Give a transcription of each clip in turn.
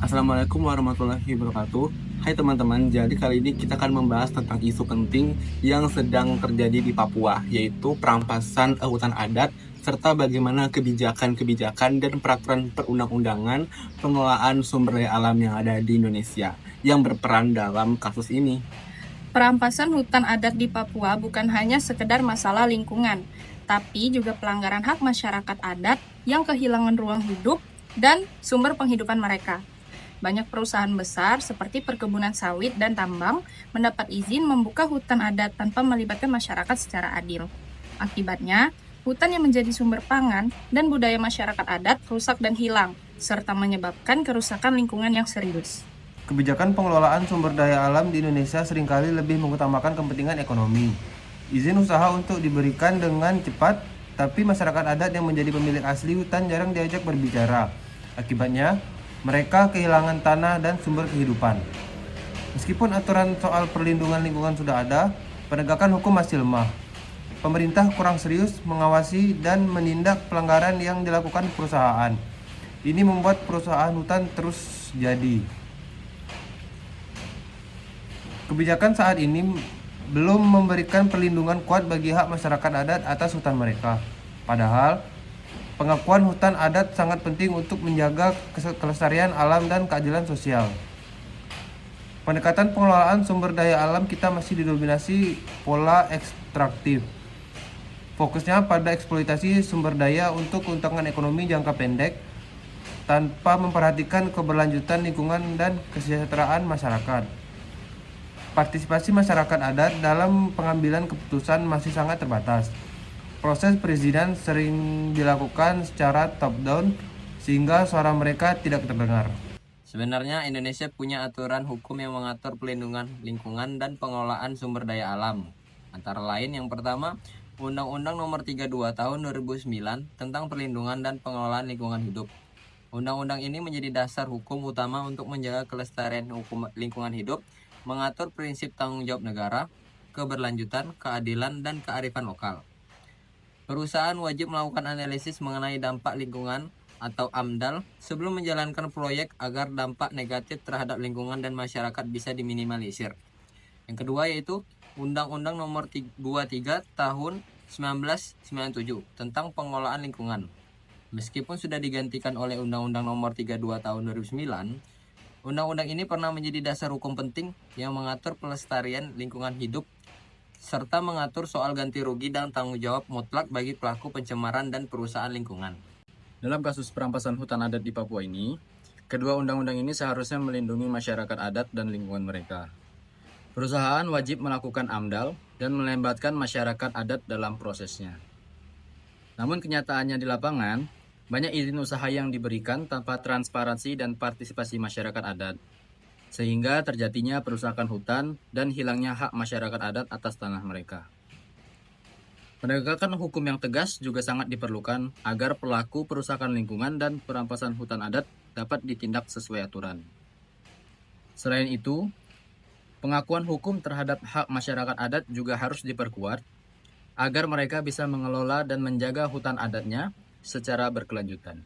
Assalamualaikum warahmatullahi wabarakatuh. Hai teman-teman, jadi kali ini kita akan membahas tentang isu penting yang sedang terjadi di Papua, yaitu perampasan hutan adat, serta bagaimana kebijakan-kebijakan dan peraturan perundang-undangan pengelolaan sumber daya alam yang ada di Indonesia yang berperan dalam kasus ini. Perampasan hutan adat di Papua bukan hanya sekedar masalah lingkungan, tapi juga pelanggaran hak masyarakat adat yang kehilangan ruang hidup dan sumber penghidupan mereka. Banyak perusahaan besar seperti perkebunan sawit dan tambang mendapat izin membuka hutan adat tanpa melibatkan masyarakat secara adil. Akibatnya, hutan yang menjadi sumber pangan dan budaya masyarakat adat rusak dan hilang, serta menyebabkan kerusakan lingkungan yang serius. Kebijakan pengelolaan sumber daya alam di Indonesia seringkali lebih mengutamakan kepentingan ekonomi. Izin usaha untuk diberikan dengan cepat, tapi masyarakat adat yang menjadi pemilik asli hutan jarang diajak berbicara. Akibatnya, mereka kehilangan tanah dan sumber kehidupan. Meskipun aturan soal perlindungan lingkungan sudah ada, penegakan hukum masih lemah. Pemerintah kurang serius mengawasi dan menindak pelanggaran yang dilakukan perusahaan. Ini membuat perusahaan hutan terus jadi. Kebijakan saat ini belum memberikan perlindungan kuat bagi hak masyarakat adat atas hutan mereka. Padahal, pengakuan hutan adat sangat penting untuk menjaga kelestarian alam dan keadilan sosial. Pendekatan pengelolaan sumber daya alam kita masih didominasi pola ekstraktif. Fokusnya pada eksploitasi sumber daya untuk keuntungan ekonomi jangka pendek tanpa memperhatikan keberlanjutan lingkungan dan kesejahteraan masyarakat. Partisipasi masyarakat adat dalam pengambilan keputusan masih sangat terbatas. Proses perizinan sering dilakukan secara top-down sehingga suara mereka tidak terdengar. Sebenarnya Indonesia punya aturan hukum yang mengatur pelindungan lingkungan dan pengelolaan sumber daya alam. Antara lain yang pertama, Undang-Undang Nomor 32 Tahun 2009 tentang perlindungan dan pengelolaan lingkungan hidup. Undang-undang ini menjadi dasar hukum utama untuk menjaga kelestarian lingkungan hidup, mengatur prinsip tanggung jawab negara, keberlanjutan, keadilan, dan kearifan lokal. Perusahaan wajib melakukan analisis mengenai dampak lingkungan atau AMDAL sebelum menjalankan proyek agar dampak negatif terhadap lingkungan dan masyarakat bisa diminimalisir. Yang kedua yaitu Undang-Undang Nomor 23 Tahun 1997 tentang pengelolaan lingkungan. Meskipun sudah digantikan oleh Undang-Undang Nomor 32 Tahun 2009, Undang-undang ini pernah menjadi dasar hukum penting yang mengatur pelestarian lingkungan hidup serta mengatur soal ganti rugi dan tanggung jawab mutlak bagi pelaku pencemaran dan perusahaan lingkungan. Dalam kasus perampasan hutan adat di Papua ini, kedua undang-undang ini seharusnya melindungi masyarakat adat dan lingkungan mereka. Perusahaan wajib melakukan AMDAL dan melibatkan masyarakat adat dalam prosesnya. Namun kenyataannya di lapangan, banyak izin usaha yang diberikan tanpa transparansi dan partisipasi masyarakat adat, sehingga terjadinya perusakan hutan dan hilangnya hak masyarakat adat atas tanah mereka. Penegakan hukum yang tegas juga sangat diperlukan agar pelaku perusakan lingkungan dan perampasan hutan adat dapat ditindak sesuai aturan. Selain itu, pengakuan hukum terhadap hak masyarakat adat juga harus diperkuat agar mereka bisa mengelola dan menjaga hutan adatnya secara berkelanjutan.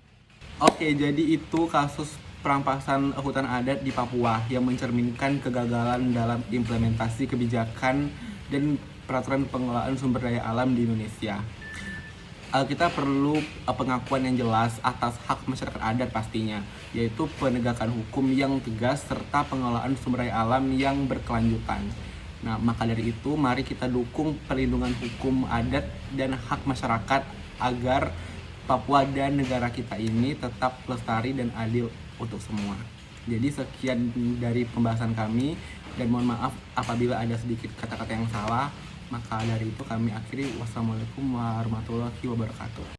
Oke, jadi itu kasus perampasan hutan adat di Papua yang mencerminkan kegagalan dalam implementasi kebijakan dan peraturan pengelolaan sumber daya alam di Indonesia. Kita perlu pengakuan yang jelas atas hak masyarakat adat pastinya, yaitu penegakan hukum yang tegas serta pengelolaan sumber daya alam yang berkelanjutan. Nah, maka dari itu mari kita dukung perlindungan hukum adat dan hak masyarakat agar Papua dan negara kita ini tetap lestari dan adil untuk semua. Jadi sekian dari pembahasan kami dan mohon maaf apabila ada sedikit kata-kata yang salah. Maka dari itu kami akhiri. Wassalamualaikum warahmatullahi wabarakatuh.